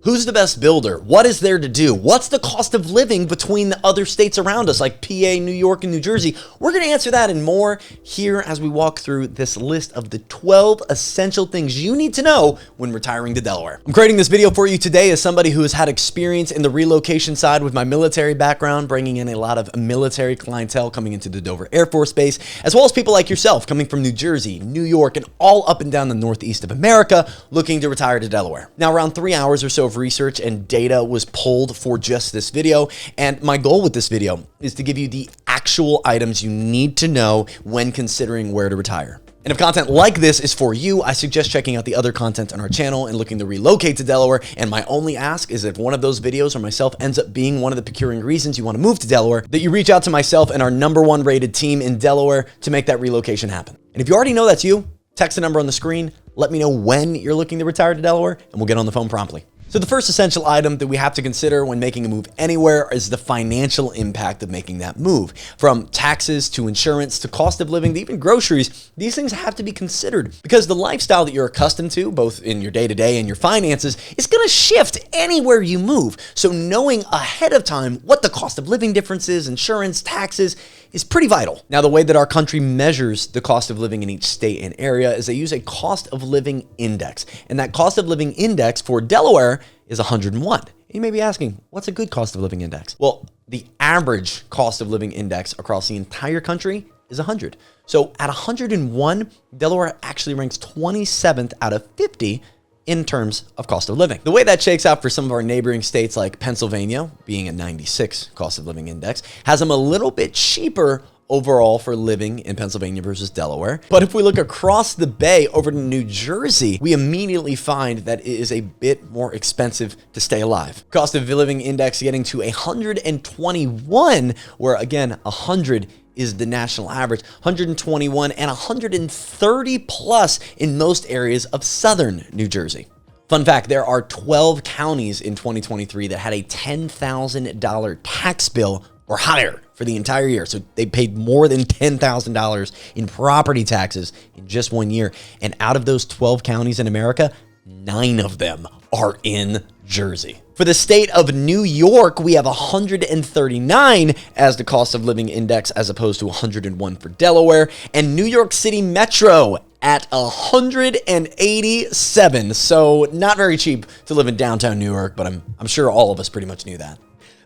Who's the best builder? What is there to do? What's the cost of living between the other states around us like PA, New York, and New Jersey? We're going to answer that and more here as we walk through this list of the 12 essential things you need to know when retiring to Delaware. I'm creating this video for you today as somebody who has had experience in the relocation side with my military background, bringing in a lot of military clientele coming into the Dover Air Force Base, as well as people like yourself coming from New Jersey, New York, and all up and down the Northeast of America looking to retire to Delaware. Now, around 3 hours or so of research and data was pulled for just this video, and my goal with this video is to give you the actual items you need to know when considering where to retire. And if content like this is for you, I suggest checking out the other content on our channel and looking to relocate to Delaware. And my only ask is if one of those videos or myself ends up being one of the procuring reasons you want to move to Delaware, that you reach out to myself and our #1 rated team in Delaware to make that relocation happen. And if you already know that's you, text the number on the screen, let me know when you're looking to retire to Delaware, and we'll get on the phone promptly. So the first essential item that we have to consider when making a move anywhere is the financial impact of making that move. From taxes to insurance to cost of living to even groceries, these things have to be considered because the lifestyle that you're accustomed to, both in your day-to-day and your finances, is going to shift anywhere you move. So knowing ahead of time what the cost of living differences, insurance, taxes, is pretty vital. Now, the way that our country measures the cost of living in each state and area is they use a cost of living index. And that cost of living index for Delaware is 101. You may be asking, what's a good cost of living index? Well, the average cost of living index across the entire country is 100. So at 101, Delaware actually ranks 27th out of 50 in terms of cost of living. The way that shakes out for some of our neighboring states like Pennsylvania, being a 96 cost of living index, has them a little bit cheaper overall for living in Pennsylvania versus Delaware. But if we look across the bay over to New Jersey, we immediately find that it is a bit more expensive to stay alive. Cost of living index getting to 121, where again, 100 is the national average, 121 and 130 plus in most areas of southern New Jersey. Fun fact, there are 12 counties in 2023 that had a $10,000 tax bill or higher for the entire year. So they paid more than $10,000 in property taxes in just 1 year. And out of those 12 counties in America, 9 of them are in Jersey. For the state of New York, we have 139 as the cost of living index as opposed to 101 for Delaware, and New York City Metro at 187. So not very cheap to live in downtown New York, but I'm sure all of us pretty much knew that.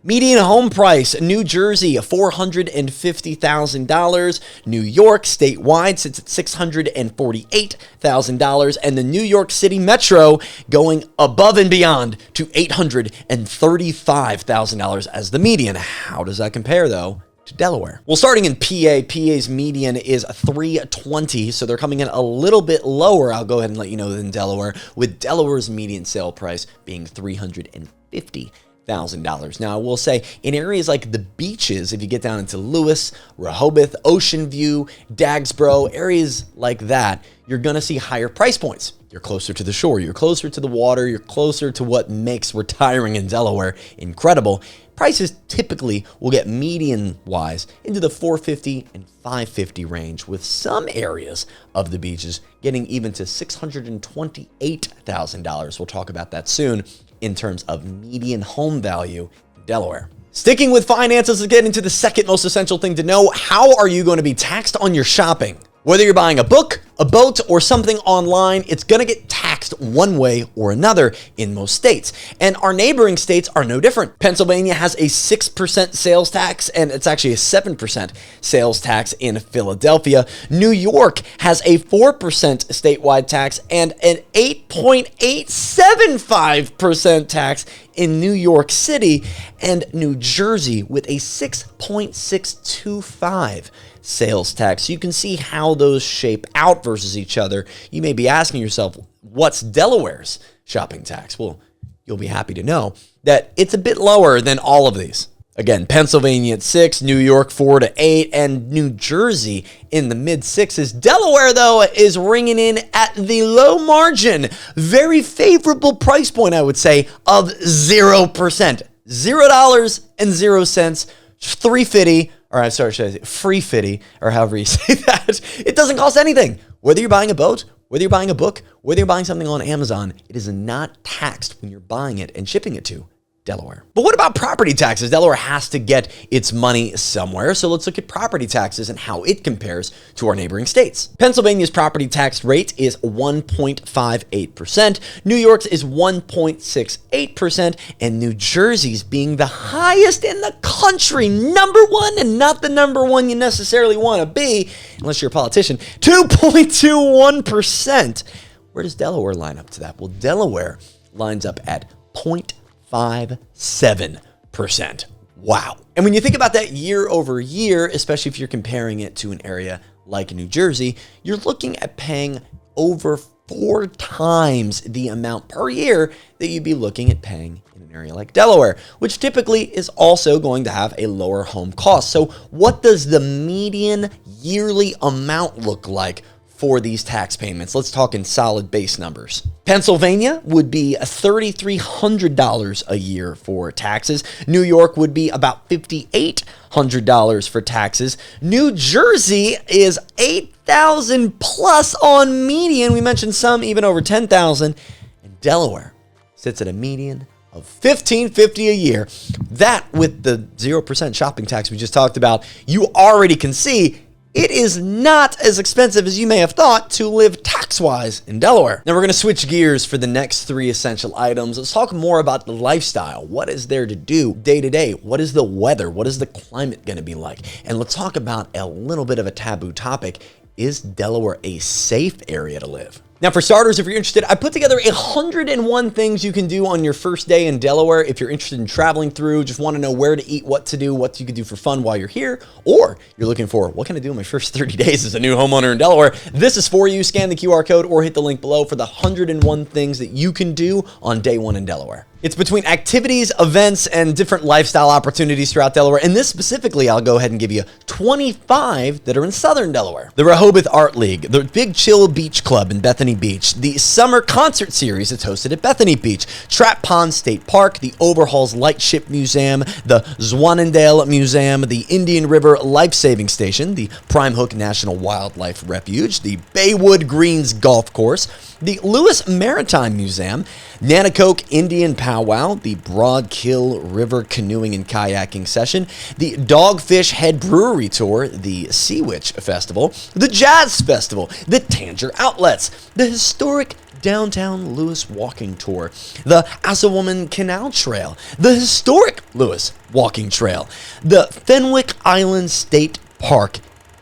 Median home price, New Jersey, $450,000. New York, statewide, sits at $648,000. And the New York City Metro going above and beyond to $835,000 as the median. How does that compare, though, to Delaware? Well, starting in PA, PA's median is $320, so they're coming in a little bit lower, I'll go ahead and let you know, than Delaware, with Delaware's median sale price being $350,000. Now, I will say in areas like the beaches, if you get down into Lewis, Rehoboth, Ocean View, Dagsboro, areas like that, you're going to see higher price points. You're closer to the shore, you're closer to the water, you're closer to what makes retiring in Delaware incredible. Prices typically will get median-wise into the $450 and $550 range, with some areas of the beaches getting even to $628,000. We'll talk about that soon in terms of median home value in Delaware. Sticking with finances, let's get into the second most essential thing to know. How are you going to be taxed on your shopping? Whether you're buying a book, a boat, or something online, it's going to get taxed one way or another in most states. And our neighboring states are no different. Pennsylvania has a 6% sales tax, and it's actually a 7% sales tax in Philadelphia. New York has a 4% statewide tax and an 8.875% tax in New York City, and New Jersey with a 6.625 sales tax. So you can see how those shape out versus each other. You may be asking yourself, what's Delaware's shopping tax? Well, you'll be happy to know that it's a bit lower than all of these. Again, Pennsylvania at 6, New York 4 to 8, and New Jersey in the mid 6s. Delaware, though, is ringing in at the low margin. Very favorable price point, I would say, of 0%. $0.00, $350, or I'm sorry, should I say free fitty, or however you say that. It doesn't cost anything. Whether you're buying a boat Whether you're buying a book, whether you're buying something on Amazon, it is not taxed when you're buying it and shipping it to Delaware. But what about property taxes? Delaware has to get its money somewhere, so let's look at property taxes and how it compares to our neighboring states. Pennsylvania's property tax rate is 1.58%, New York's is 1.68%, and New Jersey's being the highest in the country, number one, and not the number one you necessarily want to be, unless you're a politician, 2.21%. Where does Delaware line up to that? Well, Delaware lines up at 0.57%. Wow. And when you think about that year over year, especially if you're comparing it to an area like New Jersey, you're looking at paying over 4 times the amount per year that you'd be looking at paying in an area like Delaware, which typically is also going to have a lower home cost. So what does the median yearly amount look like for these tax payments? Let's talk in solid base numbers. Pennsylvania would be $3,300 a year for taxes. New York would be about $5,800 for taxes. New Jersey is $8,000 plus on median. We mentioned some even over $10,000. And Delaware sits at a median of $1,550 a year. That, with the 0% shopping tax we just talked about, you already can see it is not as expensive as you may have thought to live tax-wise in Delaware. Now we're going to switch gears for the next 3 essential items. Let's talk more about the lifestyle. What is there to do day to day? What is the weather? What is the climate going to be like? And let's talk about a little bit of a taboo topic. Is Delaware a safe area to live? Now, for starters, if you're interested, I put together 101 things you can do on your first day in Delaware. If you're interested in traveling through, just want to know where to eat, what to do, what you can do for fun while you're here, or you're looking for what can I do in my first 30 days as a new homeowner in Delaware, this is for you. Scan the QR code or hit the link below for the 101 things that you can do on day 1 in Delaware. It's between activities, events, and different lifestyle opportunities throughout Delaware. And this specifically, I'll go ahead and give you 25 that are in southern Delaware. The Rehoboth Art League, the Big Chill Beach Club in Bethany Beach, the Summer Concert Series that's hosted at Bethany Beach, Trap Pond State Park, the Overhauls Lightship Museum, the Zwannendale Museum, the Indian River Life Saving Station, the Prime Hook National Wildlife Refuge, the Baywood Greens Golf Course, the Lewis Maritime Museum, Nanticoke Indian Powwow, the Broad Kill River Canoeing and Kayaking Session, the Dogfish Head Brewery Tour, the Sea Witch Festival, the Jazz Festival, the Tanger Outlets, the historic Downtown Lewis Walking Tour, the Assawoman Canal Trail, the historic Lewis Walking Trail, the Fenwick Island State Park,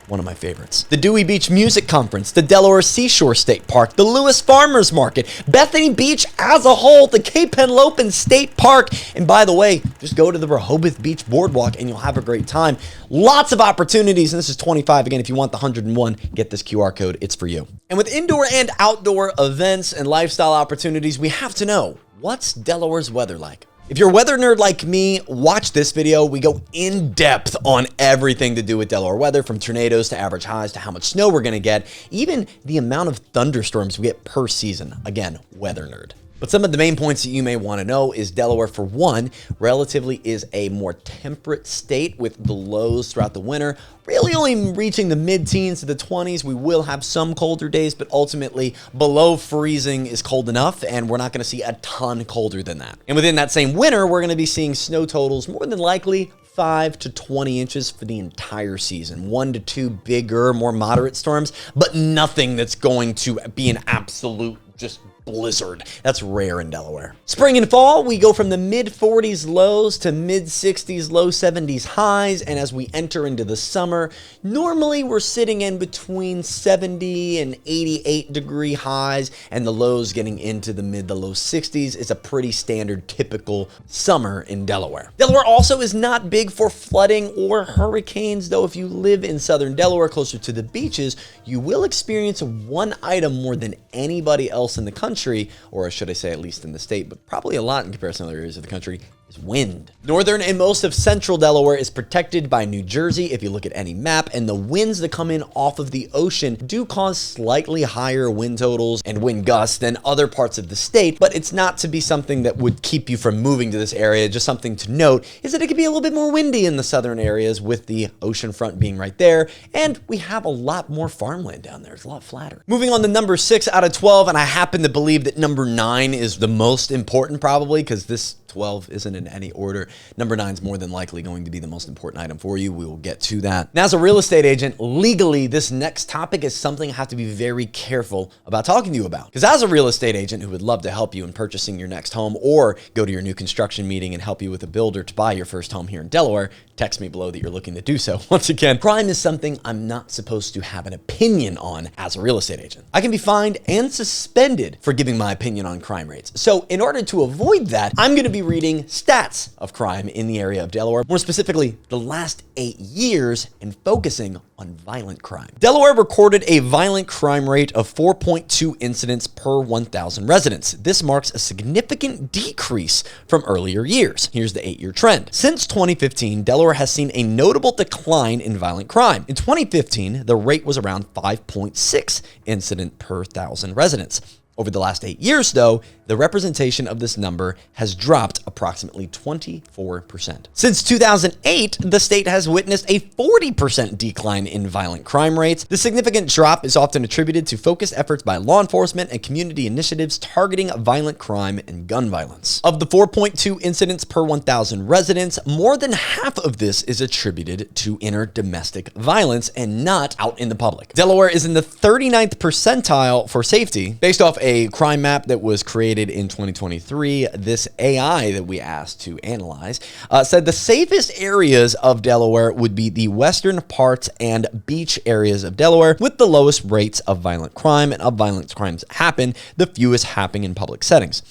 one of my favorites, the Dewey Beach Music Conference, the Delaware Seashore State Park, the Lewis Farmers Market, Bethany Beach as a whole, the Cape Henlopen State Park, and by the way, just go to the Rehoboth Beach Boardwalk and you'll have a great time. Lots of opportunities, and this is 25. Again, if you want the 101, get this QR code, it's for you. And with indoor and outdoor events and lifestyle opportunities, we have to know, what's Delaware's weather like? If you're a weather nerd like me, watch this video. We go in depth on everything to do with Delaware weather, from tornadoes to average highs to how much snow we're going to get, even the amount of thunderstorms we get per season. Again, weather nerd. But some of the main points that you may want to know is Delaware, for one, relatively is a more temperate state with the lows throughout the winter, really only reaching the mid-teens to the 20s. We will have some colder days, but ultimately below freezing is cold enough, and we're not going to see a ton colder than that. And within that same winter, we're going to be seeing snow totals more than likely 5 to 20 inches for the entire season. 1 to 2 bigger, more moderate storms, but nothing that's going to be an absolute just blizzard. That's rare in Delaware. Spring and fall, we go from the mid 40s lows to mid 60s, low 70s highs. And as we enter into the summer, normally we're sitting in between 70 and 88 degree highs, and the lows getting into the mid to low 60s is a pretty standard, typical summer in Delaware. Delaware also is not big for flooding or hurricanes, though if you live in southern Delaware closer to the beaches, you will experience one item more than anybody else in the country, or should I say at least in the state, but probably a lot in comparison to other areas of the country, is is wind. Northern and most of central Delaware is protected by New Jersey if you look at any map, and the winds that come in off of the ocean do cause slightly higher wind totals and wind gusts than other parts of the state, but it's not to be something that would keep you from moving to this area. Just something to note is that it could be a little bit more windy in the southern areas with the ocean front being right there, and we have a lot more farmland down there. It's a lot flatter. Moving on to number 6 out of 12, and I happen to believe that number 9 is the most important probably because this 12 isn't in any order. Number 9 is more than likely going to be the most important item for you. We will get to that. Now, as a real estate agent, legally, this next topic is something I have to be very careful about talking to you about. Because as a real estate agent who would love to help you in purchasing your next home or go to your new construction meeting and help you with a builder to buy your first home here in Delaware, text me below that you're looking to do so. Once again, crime is something I'm not supposed to have an opinion on as a real estate agent. I can be fined and suspended for giving my opinion on crime rates. So in order to avoid that, I'm going to be reading stats of crime in the area of Delaware, more specifically the last 8 years, and focusing on violent crime. Delaware recorded a violent crime rate of 4.2 incidents per 1,000 residents. This marks a significant decrease from earlier years. Here's the 8-year trend. Since 2015, Delaware has seen a notable decline in violent crime. In 2015, the rate was around 5.6 incident per 1,000 residents. Over the last 8 years, though, the representation of this number has dropped approximately 24%. Since 2008, the state has witnessed a 40% decline in violent crime rates. The significant drop is often attributed to focused efforts by law enforcement and community initiatives targeting violent crime and gun violence. Of the 4.2 incidents per 1,000 residents, more than half of this is attributed to interdomestic violence and not out in the public. Delaware is in the 39th percentile for safety. Based off a crime map that was created in 2023, this AI that we asked to analyze said the safest areas of Delaware would be the western parts and beach areas of Delaware with the lowest rates of violent crime, and of violent crimes happen, the fewest happening in public settings.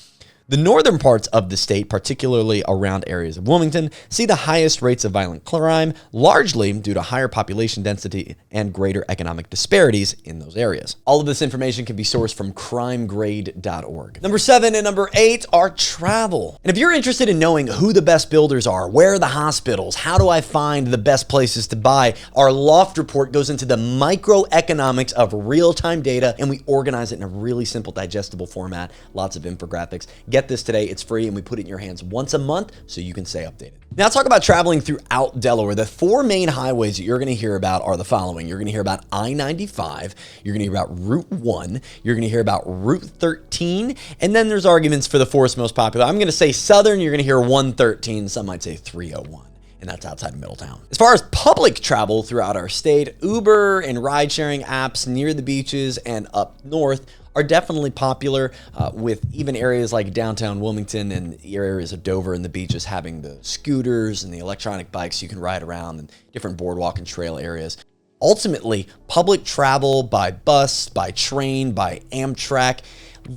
The northern parts of the state, particularly around areas of Wilmington, see the highest rates of violent crime, largely due to higher population density and greater economic disparities in those areas. All of this information can be sourced from crimegrade.org. Number 7 and number 8 are travel. And if you're interested in knowing who the best builders are, where are the hospitals, how do I find the best places to buy, our Loft Report goes into the microeconomics of real-time data, and we organize it in a really simple, digestible format, lots of infographics. Get this today. It's free, and we put it in your hands once a month so you can stay updated. Now, talk about traveling throughout Delaware. The 4 main highways that you're going to hear about are the following. You're going to hear about I-95. You're going to hear about Route 1. You're going to hear about Route 13. And then there's arguments for the 4th most popular. I'm going to say Southern. You're going to hear 113. Some might say 301. And that's outside of Middletown. As far as public travel throughout our state, Uber and ride-sharing apps near the beaches and up north are definitely popular, with even areas like downtown Wilmington and areas of Dover and the beaches having the scooters and the electronic bikes you can ride around and different boardwalk and trail areas. Ultimately, public travel by bus, by train, by Amtrak,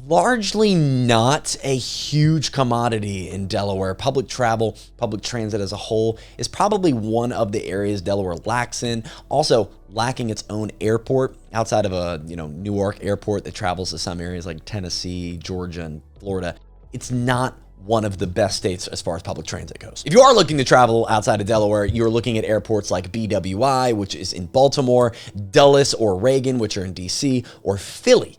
largely not a huge commodity in Delaware. Public travel, public transit as a whole is probably one of the areas Delaware lacks in. Also, lacking its own airport outside of a Newark airport that travels to some areas like Tennessee, Georgia, and Florida. It's not one of the best states as far as public transit goes. If you are looking to travel outside of Delaware, you're looking at airports like BWI, which is in Baltimore, Dulles or Reagan, which are in DC, or Philly.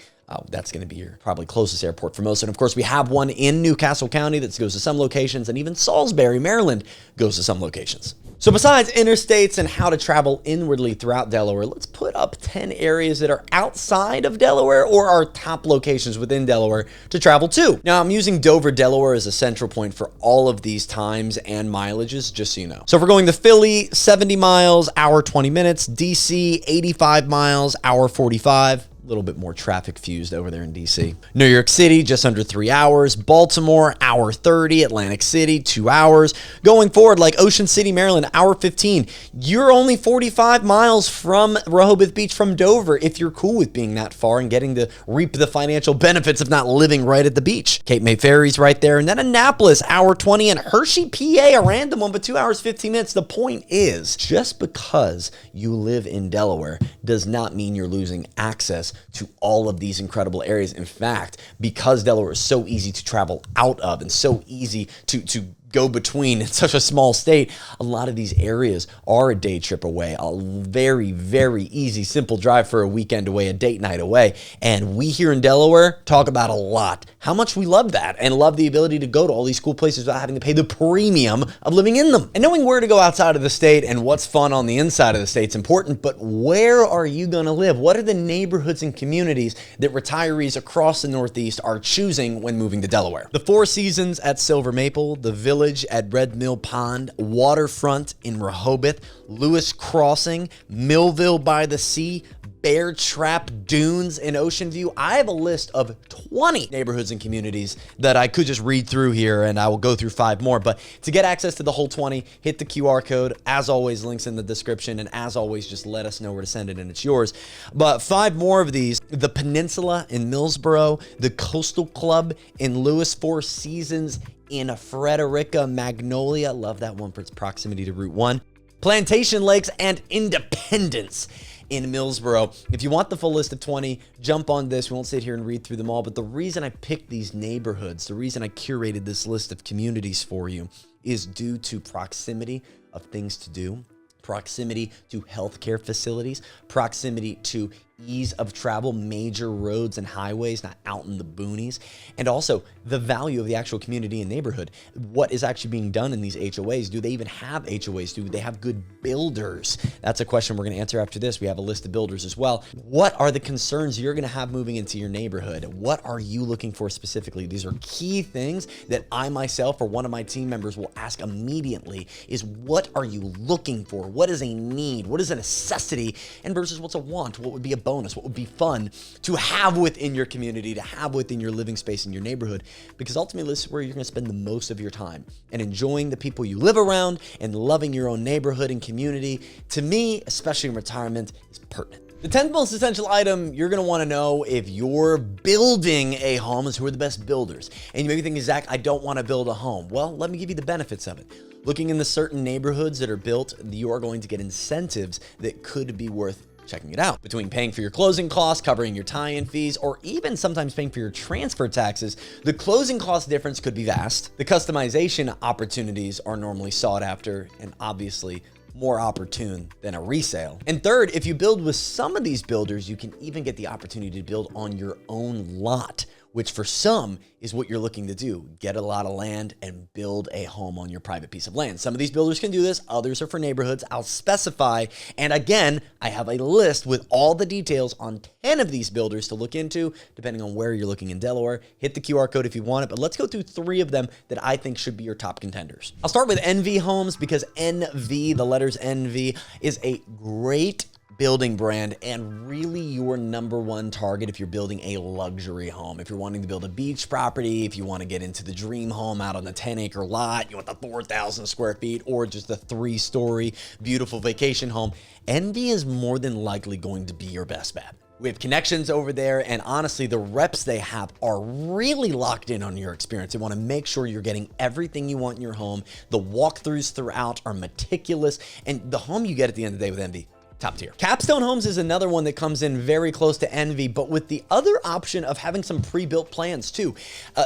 That's going to be your probably closest airport for most. And of course, we have one in Newcastle County that goes to some locations, and even Salisbury, Maryland goes to some locations. So besides interstates and how to travel inwardly throughout Delaware, let's put up 10 areas that are outside of Delaware or are top locations within Delaware to travel to. Now, I'm using Dover, Delaware as a central point for all of these times and mileages, just so you know. So if we're going to Philly, 70 miles, hour 20 minutes, DC, 85 miles, hour 45. A little bit more traffic fused over there in DC. New York City, just under 3 hours. Baltimore, hour 30. Atlantic City, 2 hours. Going forward, like Ocean City, Maryland, hour 15. You're only 45 miles from Rehoboth Beach from Dover if you're cool with being that far and getting to reap the financial benefits of not living right at the beach. Cape May Ferry's right there. And then Annapolis, hour 20. And Hershey, PA, a random one, but 2 hours, 15 minutes. The point is, just because you live in Delaware does not mean you're losing access to all of these incredible areas. In fact, because Delaware is so easy to travel out of and so easy to go between in such a small state, a lot of these areas are a day trip away, a very, very easy, simple drive for a weekend away, a date night away. And we here in Delaware talk about a lot how much we love that and love the ability to go to all these cool places without having to pay the premium of living in them. And knowing where to go outside of the state and what's fun on the inside of the state is important, but where are you going to live? What are the neighborhoods and communities that retirees across the Northeast are choosing when moving to Delaware? The Four Seasons at Silver Maple, the Village at Red Mill Pond, Waterfront in Rehoboth, Lewis Crossing, Millville by the Sea, Bear Trap Dunes in Ocean View. I have a list of 20 neighborhoods and communities that I could just read through here, and I will go through 5 more. But to get access to the whole 20, hit the QR code. As always, links in the description. And as always, just let us know where to send it and it's yours. But 5 more of these: the Peninsula in Millsboro, the Coastal Club in Lewis, Four Seasons in Frederica, Magnolia. Love that one for its proximity to Route 1. Plantation Lakes and Independence in Millsboro. If you want the full list of 20, jump on this. We won't sit here and read through them all, but the reason I picked these neighborhoods, the reason I curated this list of communities for you, is due to proximity of things to do, proximity to healthcare facilities, proximity to ease of travel, major roads and highways, not out in the boonies, and also the value of the actual community and neighborhood. What is actually being done in these HOAs? Do they even have HOAs? Do they have good builders? That's a question we're going to answer after this. We have a list of builders as well. What are the concerns you're going to have moving into your neighborhood? What are you looking for specifically? These are key things that I myself or one of my team members will ask immediately is, what are you looking for? What is a need? What is a necessity? And versus what's a want? What would be a bonus? What would be fun to have within your community, to have within your living space in your neighborhood? Because ultimately, this is where you're going to spend the most of your time, and enjoying the people you live around and loving your own neighborhood and community, to me, especially in retirement, is pertinent. The 10th most essential item you're going to want to know if you're building a home is, who are the best builders. And you may be thinking, Zach, I don't want to build a home. Well, let me give you the benefits of it. Looking in the certain neighborhoods that are built, you are going to get incentives that could be worth checking it out. Between paying for your closing costs, covering your tie-in fees, or even sometimes paying for your transfer taxes, the closing cost difference could be vast. The customization opportunities are normally sought after and obviously more opportune than a resale. And third, if you build with some of these builders, you can even get the opportunity to build on your own lot, which for some is what you're looking to do. Get a lot of land and build a home on your private piece of land. Some of these builders can do this. Others are for neighborhoods. I'll specify. And again, I have a list with all the details on 10 of these builders to look into, depending on where you're looking in Delaware. Hit the QR code if you want it, but let's go through 3 of them that I think should be your top contenders. I'll start with NV Homes, because NV, the letters NV, is a great building brand and really your number one target if you're building a luxury home. If you're wanting to build a beach property, if you want to get into the dream home out on the 10-acre lot, you want the 4,000 square feet, or just a 3-story beautiful vacation home, Envy is more than likely going to be your best bet. We have connections over there, and honestly, the reps they have are really locked in on your experience. They want to make sure you're getting everything you want in your home. The walkthroughs throughout are meticulous, and the home you get at the end of the day with Envy, top tier. Capstone Homes is another one that comes in very close to Envy, but with the other option of having some pre-built plans too.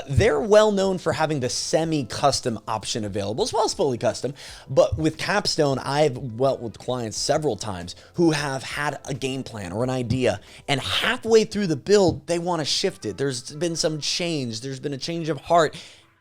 They're well known for having the semi-custom option available, as well as fully custom. But with Capstone, I've dealt with clients several times who have had a game plan or an idea, and halfway through the build, they want to shift it. There's been some change. There's been a change of heart,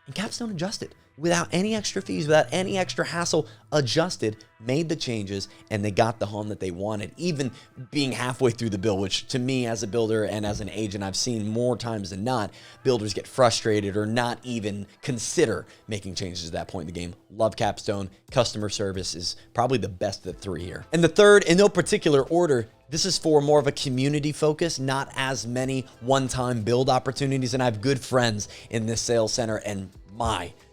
and Capstone adjusted. Without any extra fees, without any extra hassle, adjusted, made the changes, and they got the home that they wanted, even being halfway through the build, which to me as a builder and as an agent, I've seen more times than not, builders get frustrated or not even consider making changes at that point in the game. Love Capstone. Customer service is probably the best of the 3 here. And the third, in no particular order, this is for more of a community focus, not as many one-time build opportunities. And I have good friends in this sales center, and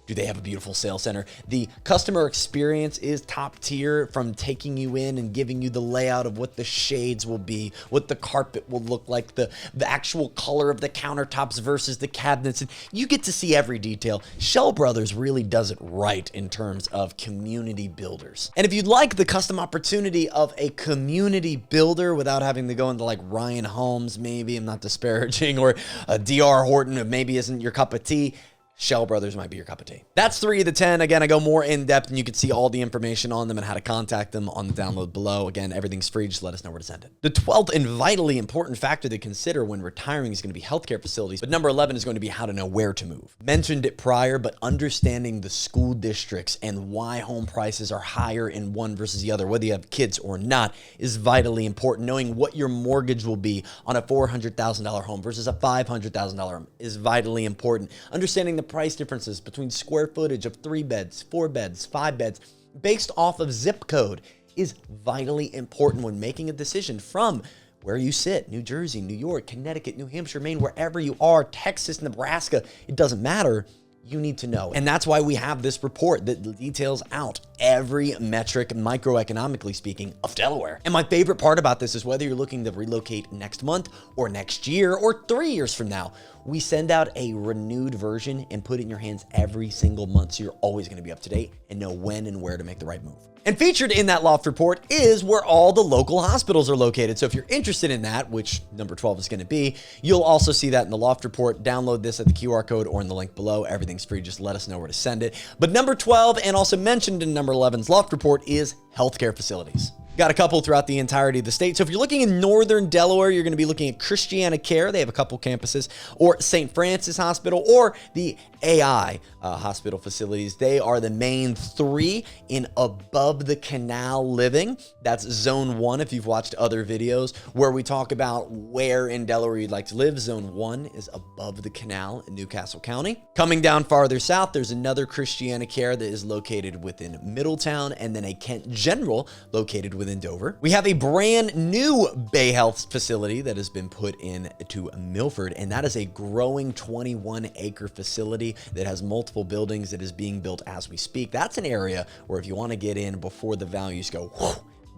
do they have a beautiful sales center. The customer experience is top tier, from taking you in and giving you the layout of what the shades will be, what the carpet will look like, the actual color of the countertops versus the cabinets. And you get to see every detail. Shell Brothers really does it right in terms of community builders. And if you'd like the custom opportunity of a community builder without having to go into like Ryan Holmes, maybe, I'm not disparaging, or a DR Horton, who maybe isn't your cup of tea, Shell Brothers might be your cup of tea. That's 3 of the 10. Again, I go more in depth and you can see all the information on them and how to contact them on the download below. Again, everything's free. Just let us know where to send it. The 12th and vitally important factor to consider when retiring is going to be healthcare facilities. But number 11 is going to be how to know where to move. Mentioned it prior, but understanding the school districts and why home prices are higher in one versus the other, whether you have kids or not, is vitally important. Knowing what your mortgage will be on a $400,000 home versus a $500,000 home is vitally important. Understanding the price differences between square footage of 3 beds, 4 beds, 5 beds, based off of zip code is vitally important when making a decision from where you sit, New Jersey, New York, Connecticut, New Hampshire, Maine, wherever you are, Texas, Nebraska, it doesn't matter. You need to know. And that's why we have this report that details out every metric, microeconomically speaking, of Delaware. And my favorite part about this is whether you're looking to relocate next month or next year or 3 years from now, we send out a renewed version and put it in your hands every single month. So you're always going to be up to date and know when and where to make the right move. And featured in that Loft report is where all the local hospitals are located. So if you're interested in that, which number 12 is going to be, you'll also see that in the Loft report. Download this at the QR code or in the link below. Everything's free. Just let us know where to send it. But number 12, and also mentioned in number 11's Loft report, is healthcare facilities. Got a couple throughout the entirety of the state. So if you're looking in northern Delaware, you're going to be looking at Christiana Care. They have a couple campuses, or St. Francis Hospital, or the AI hospital facilities. They are the main 3 in above the canal living. That's zone 1 if you've watched other videos where we talk about where in Delaware you'd like to live. Zone 1 is above the canal in Newcastle County. Coming down farther south, there's another Christiana Care that is located within Middletown, and then a Kent General located within Dover. We have a brand new Bay Health facility that has been put in to Milford, and that is a growing 21-acre facility that has multiple buildings that is being built as we speak. That's an area where if you want to get in before the values go, whew,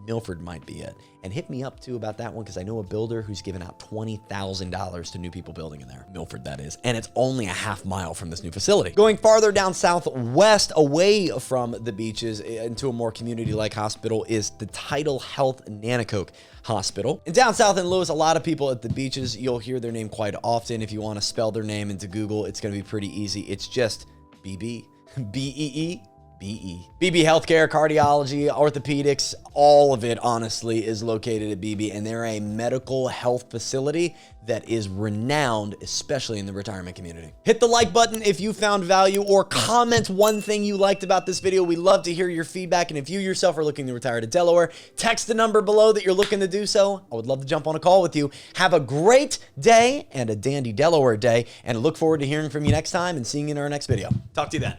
Milford might be it. And hit me up too about that one, because I know a builder who's given out $20,000 to new people building in there. Milford, that is. And it's only a half mile from this new facility. Going farther down southwest, away from the beaches into a more community-like hospital, is the Tidal Health Nanticoke Hospital. And down south in Lewis, a lot of people at the beaches, you'll hear their name quite often. If you want to spell their name into Google, it's going to be pretty easy. It's just BB, B-E-E. BB Healthcare, cardiology, orthopedics, all of it, honestly, is located at BB, and they're a medical health facility that is renowned, especially in the retirement community. Hit the like button if you found value, or comment one thing you liked about this video. We love to hear your feedback, and if you yourself are looking to retire to Delaware, text the number below that you're looking to do so. I would love to jump on a call with you. Have a great day and a dandy Delaware day, and I look forward to hearing from you next time and seeing you in our next video. Talk to you then.